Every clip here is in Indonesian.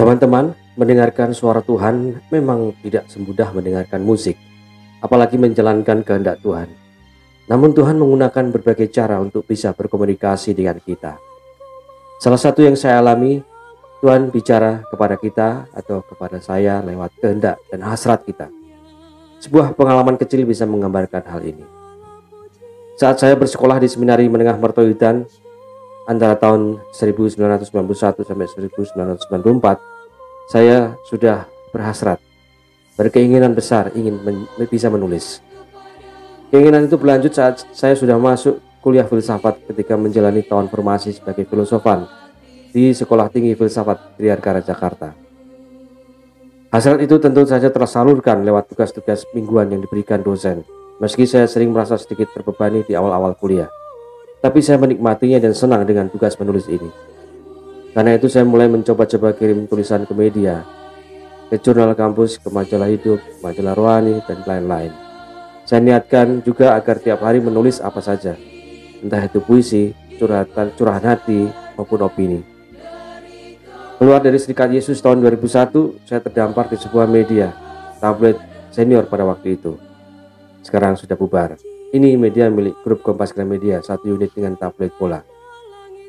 Teman-teman, mendengarkan suara Tuhan memang tidak semudah mendengarkan musik, apalagi menjalankan kehendak Tuhan. Namun Tuhan menggunakan berbagai cara untuk bisa berkomunikasi dengan kita. Salah satu yang saya alami, Tuhan bicara kepada kita atau kepada saya lewat kehendak dan hasrat kita. Sebuah pengalaman kecil bisa menggambarkan hal ini. Saat saya bersekolah di Seminari Menengah Mertoyudan antara tahun 1991 sampai 1994, saya sudah berhasrat, berkeinginan besar ingin bisa menulis. Keinginan itu berlanjut saat saya sudah masuk kuliah filsafat ketika menjalani tahun formasi sebagai filosofan di Sekolah Tinggi Filsafat Triarkara Jakarta. Hasrat itu tentu saja tersalurkan lewat tugas-tugas mingguan yang diberikan dosen, meski saya sering merasa sedikit terbebani di awal-awal kuliah. Tapi saya menikmatinya dan senang dengan tugas menulis ini. Karena itu saya mulai mencoba-coba kirim tulisan ke media, ke jurnal kampus, ke majalah hidup, majalah rohani, dan lain-lain. Saya niatkan juga agar tiap hari menulis apa saja, entah itu puisi, curahan hati, maupun opini. Keluar dari Serikat Yesus tahun 2001, saya terdampar di sebuah media, tabloid senior pada waktu itu. Sekarang sudah bubar. Ini media milik grup Kompas Gramedia, satu unit dengan tabloid bola.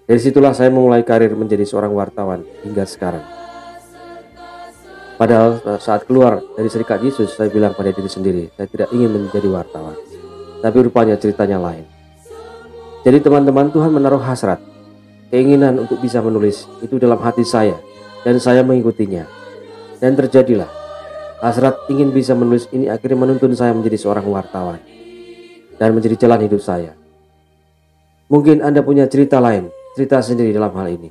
Dari situlah saya memulai karir menjadi seorang wartawan hingga sekarang. Padahal saat keluar dari Serikat Yesus, saya bilang pada diri sendiri, saya tidak ingin menjadi wartawan. Tapi rupanya ceritanya lain. Jadi teman-teman, Tuhan menaruh hasrat, keinginan untuk bisa menulis itu dalam hati saya, dan saya mengikutinya. Dan terjadilah, hasrat ingin bisa menulis ini akhirnya menuntun saya menjadi seorang wartawan, dan menjadi jalan hidup saya. Mungkin Anda punya cerita lain, cerita sendiri dalam hal ini.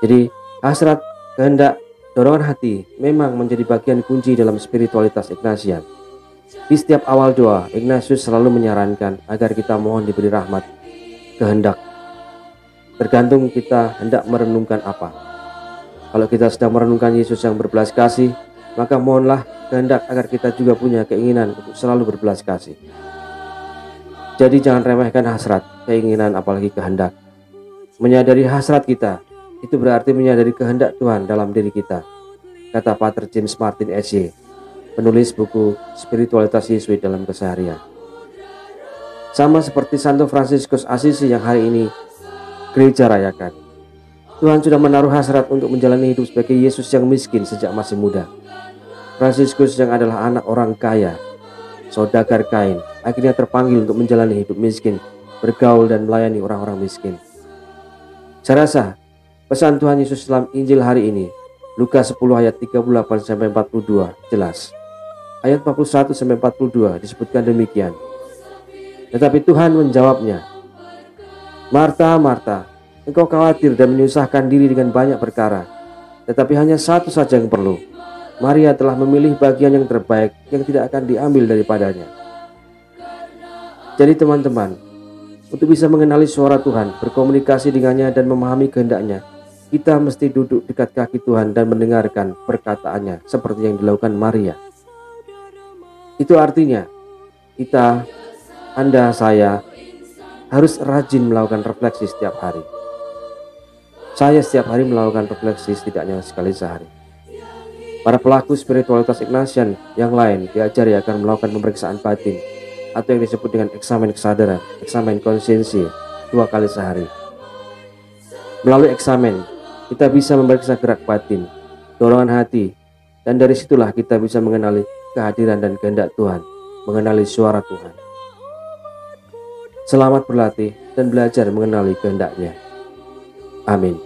Jadi hasrat, kehendak, dorongan hati memang menjadi bagian kunci dalam spiritualitas Ignatian. Di setiap awal doa, Ignatius selalu menyarankan agar kita mohon diberi rahmat, kehendak. Tergantung kita hendak merenungkan apa. Kalau kita sedang merenungkan Yesus yang berbelas kasih, maka mohonlah kehendak agar kita juga punya keinginan untuk selalu berbelas kasih. Jadi jangan remehkan hasrat, keinginan, apalagi kehendak. Menyadari hasrat kita, itu berarti menyadari kehendak Tuhan dalam diri kita, kata Pater James Martin S.Y., penulis buku Spiritualitas Yesuit dalam Keseharian. Sama seperti Santo Fransiskus Assisi yang hari ini gereja rayakan. Tuhan sudah menaruh hasrat untuk menjalani hidup sebagai Yesus yang miskin sejak masih muda. Fransiskus yang adalah anak orang kaya, saudagar kain, akhirnya terpanggil untuk menjalani hidup miskin, bergaul dan melayani orang-orang miskin. Saya rasa pesan Tuhan Yesus dalam Injil hari ini, Lukas 10 ayat 38-42 jelas. Ayat 41-42 disebutkan demikian. Tetapi Tuhan menjawabnya, Marta, Marta, engkau khawatir dan menyusahkan diri dengan banyak perkara, tetapi hanya satu saja yang perlu. Maria telah memilih bagian yang terbaik yang tidak akan diambil daripadanya. Jadi teman-teman, untuk bisa mengenali suara Tuhan, berkomunikasi dengannya dan memahami kehendaknya, kita mesti duduk dekat kaki Tuhan dan mendengarkan perkataannya seperti yang dilakukan Maria. Itu artinya kita, Anda, saya harus rajin melakukan refleksi setiap hari. Saya setiap hari melakukan refleksi setidaknya sekali sehari. Para pelaku spiritualitas Ignatian yang lain diajari akan melakukan pemeriksaan batin atau yang disebut dengan eksamen kesadaran, eksamen konsiensi 2 kali sehari. Melalui eksamen, kita bisa memeriksa gerak batin, dorongan hati, dan dari situlah kita bisa mengenali kehadiran dan kehendak Tuhan, mengenali suara Tuhan. Selamat berlatih dan belajar mengenali kehendaknya. Amin.